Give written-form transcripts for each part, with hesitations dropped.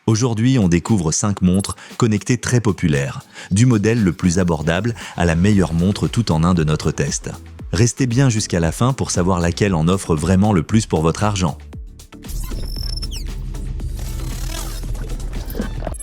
Aujourd'hui, on découvre 5 montres connectées très populaires, du modèle le plus abordable à la meilleure montre tout en un de notre test. Restez bien jusqu'à la fin pour savoir laquelle en offre vraiment le plus pour votre argent.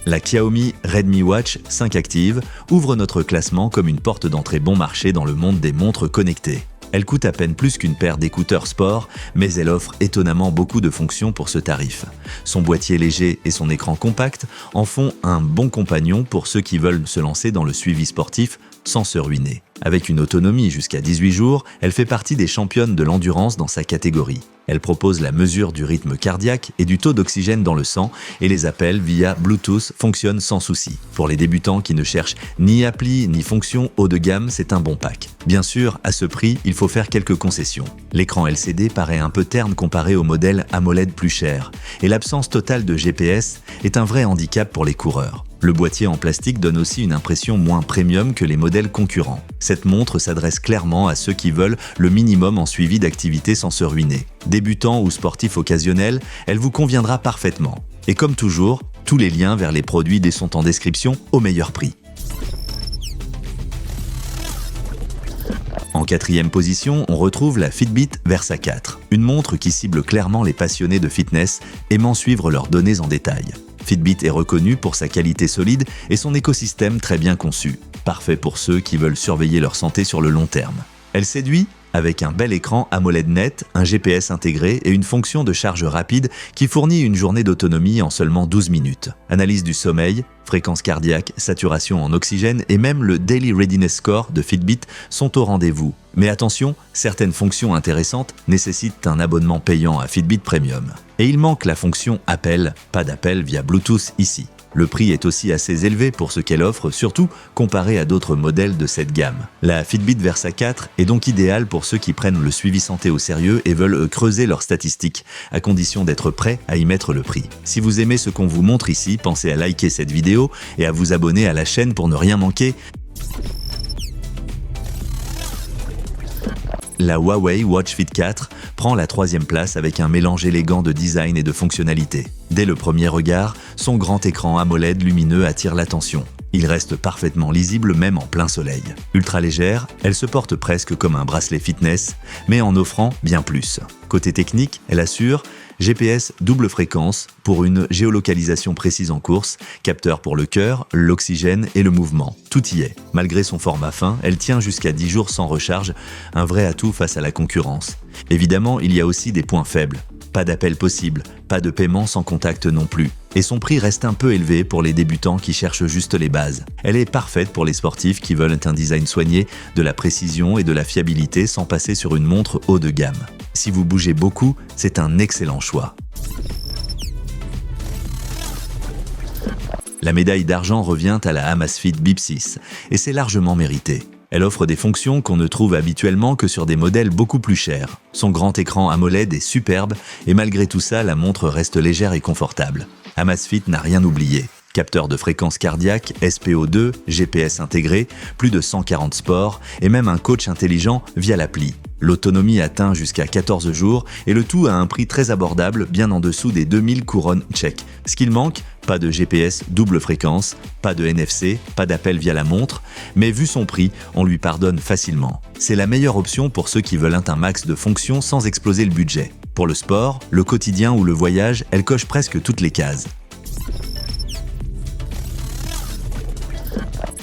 La Xiaomi Redmi Watch 5 Active ouvre notre classement comme une porte d'entrée bon marché dans le monde des montres connectées. Elle coûte à peine plus qu'une paire d'écouteurs sport, mais elle offre étonnamment beaucoup de fonctions pour ce tarif. Son boîtier léger et son écran compact en font un bon compagnon pour ceux qui veulent se lancer dans le suivi sportif sans se ruiner. Avec une autonomie jusqu'à 18 jours, elle fait partie des championnes de l'endurance dans sa catégorie. Elle propose la mesure du rythme cardiaque et du taux d'oxygène dans le sang et les appels via Bluetooth fonctionnent sans souci. Pour les débutants qui ne cherchent ni appli ni fonction haut de gamme, c'est un bon pack. Bien sûr, à ce prix, il faut faire quelques concessions. L'écran LCD paraît un peu terne comparé au modèle AMOLED plus cher et l'absence totale de GPS est un vrai handicap pour les coureurs. Le boîtier en plastique donne aussi une impression moins premium que les modèles concurrents. Cette montre s'adresse clairement à ceux qui veulent le minimum en suivi d'activité sans se ruiner. Débutant ou sportif occasionnel, elle vous conviendra parfaitement. Et comme toujours, tous les liens vers les produits sont en description au meilleur prix. En 4e position, on retrouve la Fitbit Versa 4, une montre qui cible clairement les passionnés de fitness aimant suivre leurs données en détail. Fitbit est reconnue pour sa qualité solide et son écosystème très bien conçu, parfait pour ceux qui veulent surveiller leur santé sur le long terme. Elle séduit avec un bel écran AMOLED net, un GPS intégré et une fonction de charge rapide qui fournit une journée d'autonomie en seulement 12 minutes. Analyse du sommeil, fréquence cardiaque, saturation en oxygène et même le Daily Readiness Score de Fitbit sont au rendez-vous. Mais attention, certaines fonctions intéressantes nécessitent un abonnement payant à Fitbit Premium. Et il manque la fonction appel, pas d'appel via Bluetooth ici. Le prix est aussi assez élevé pour ce qu'elle offre, surtout comparé à d'autres modèles de cette gamme. La Fitbit Versa 4 est donc idéale pour ceux qui prennent le suivi santé au sérieux et veulent creuser leurs statistiques, à condition d'être prêts à y mettre le prix. Si vous aimez ce qu'on vous montre ici, pensez à liker cette vidéo et à vous abonner à la chaîne pour ne rien manquer. La Huawei Watch Fit 4 prend la 3e place avec un mélange élégant de design et de fonctionnalité. Dès le premier regard, son grand écran AMOLED lumineux attire l'attention. Il reste parfaitement lisible même en plein soleil. Ultra légère, elle se porte presque comme un bracelet fitness, mais en offrant bien plus. Côté technique, elle assure GPS double fréquence pour une géolocalisation précise en course, capteur pour le cœur, l'oxygène et le mouvement. Tout y est. Malgré son format fin, elle tient jusqu'à 10 jours sans recharge, un vrai atout face à la concurrence. Évidemment, il y a aussi des points faibles. Pas d'appel possible, pas de paiement sans contact non plus. Et son prix reste un peu élevé pour les débutants qui cherchent juste les bases. Elle est parfaite pour les sportifs qui veulent un design soigné, de la précision et de la fiabilité sans passer sur une montre haut de gamme. Si vous bougez beaucoup, c'est un excellent choix. La médaille d'argent revient à la Amazfit Bip 6 et c'est largement mérité. Elle offre des fonctions qu'on ne trouve habituellement que sur des modèles beaucoup plus chers. Son grand écran AMOLED est superbe et malgré tout ça, la montre reste légère et confortable. Amazfit n'a rien oublié. Capteur de fréquence cardiaque, SPO2, GPS intégré, plus de 140 sports et même un coach intelligent via l'appli. L'autonomie atteint jusqu'à 14 jours et le tout à un prix très abordable, bien en dessous des 2000 couronnes tchèques. Ce qu'il manque, pas de GPS double fréquence, pas de NFC, pas d'appel via la montre, mais vu son prix, on lui pardonne facilement. C'est la meilleure option pour ceux qui veulent un max de fonctions sans exploser le budget. Pour le sport, le quotidien ou le voyage, elle coche presque toutes les cases.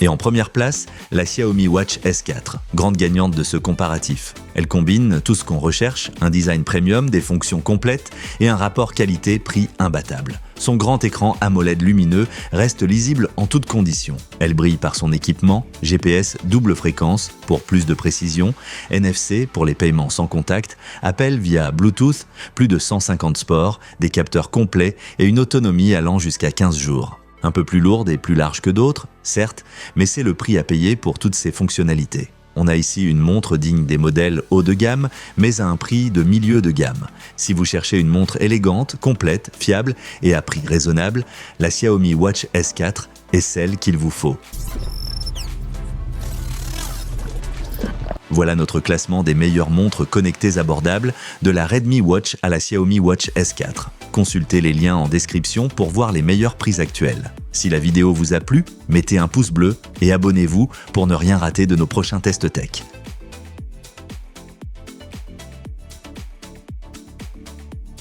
Et en première place, la Xiaomi Watch S4, grande gagnante de ce comparatif. Elle combine tout ce qu'on recherche, un design premium, des fonctions complètes et un rapport qualité-prix imbattable. Son grand écran AMOLED lumineux reste lisible en toutes conditions. Elle brille par son équipement, GPS double fréquence pour plus de précision, NFC pour les paiements sans contact, appel via Bluetooth, plus de 150 sports, des capteurs complets et une autonomie allant jusqu'à 15 jours. Un peu plus lourde et plus large que d'autres, certes, mais c'est le prix à payer pour toutes ces fonctionnalités. On a ici une montre digne des modèles haut de gamme, mais à un prix de milieu de gamme. Si vous cherchez une montre élégante, complète, fiable et à prix raisonnable, la Xiaomi Watch S4 est celle qu'il vous faut. Voilà notre classement des meilleures montres connectées abordables, de la Redmi Watch à la Xiaomi Watch S4. Consultez les liens en description pour voir les meilleurs prix actuels. Si la vidéo vous a plu, mettez un pouce bleu et abonnez-vous pour ne rien rater de nos prochains tests tech.